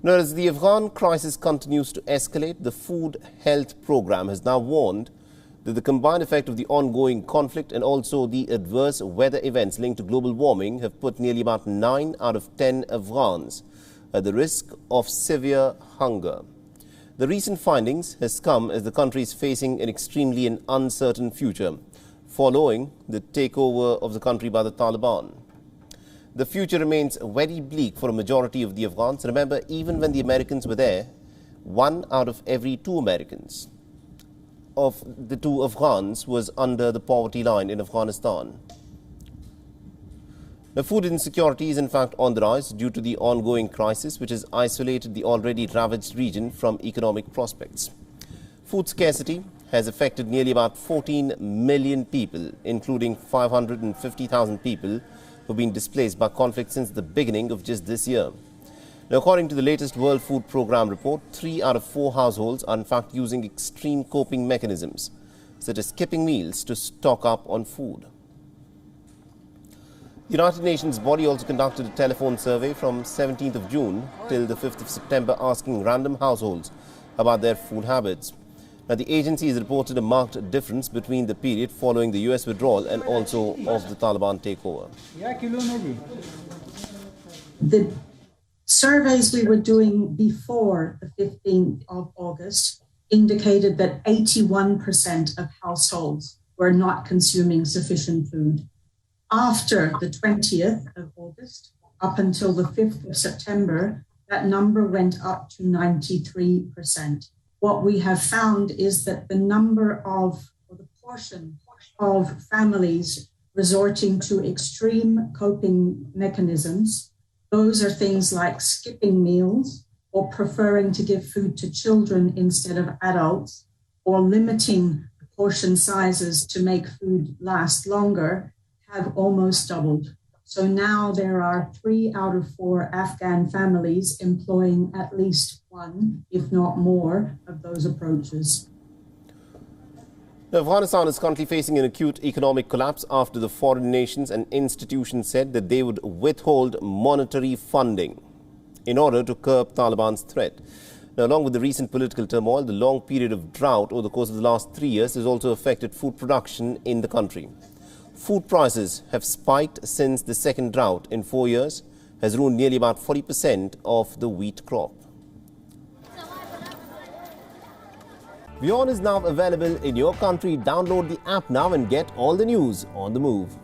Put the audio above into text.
Now, as the Afghan crisis continues to escalate, the Food Health Programme has now warned that the combined effect of the ongoing conflict and also the adverse weather events linked to global warming have put nearly about 9 out of 10 Afghans at the risk of severe hunger. The recent findings has come as the country is facing an extremely and uncertain future following the takeover of the country by the Taliban. The future remains very bleak for a majority of the Afghans. Remember, even when the Americans were there, 1 out of every 2 Americans of the 2 Afghans was under the poverty line in Afghanistan. Now, food insecurity is in fact on the rise due to the ongoing crisis, which has isolated the already ravaged region from economic prospects. Food scarcity has affected nearly about 14 million people, including 550,000 people who have been displaced by conflict since the beginning of just this year. Now, according to the latest World Food Programme report, 3 out of 4 households are in fact using extreme coping mechanisms, such as skipping meals to stock up on food. The United Nations body also conducted a telephone survey from 17th of June till the 5th of September, asking random households about their food habits. Now, the agency has reported a marked difference between the period following the US withdrawal and also of the Taliban takeover. The surveys we were doing before the 15th of August indicated that 81% of households were not consuming sufficient food. After the 20th of August, up until the 5th of September, that number went up to 93%. What we have found is that the number of, or the portion of families resorting to extreme coping mechanisms, those are things like skipping meals or preferring to give food to children instead of adults, or limiting portion sizes to make food last longer, have almost doubled. So now there are 3 out of 4 Afghan families employing at least one, if not more, of those approaches. Now, Afghanistan is currently facing an acute economic collapse after the foreign nations and institutions said that they would withhold monetary funding in order to curb Taliban's threat. Now, along with the recent political turmoil, the long period of drought over the course of the last 3 years has also affected food production in the country. Food prices have spiked since the second drought in 4 years has ruined nearly about 40% of the wheat crop. WION is now available in your country. Download the app now and get all the news on the move.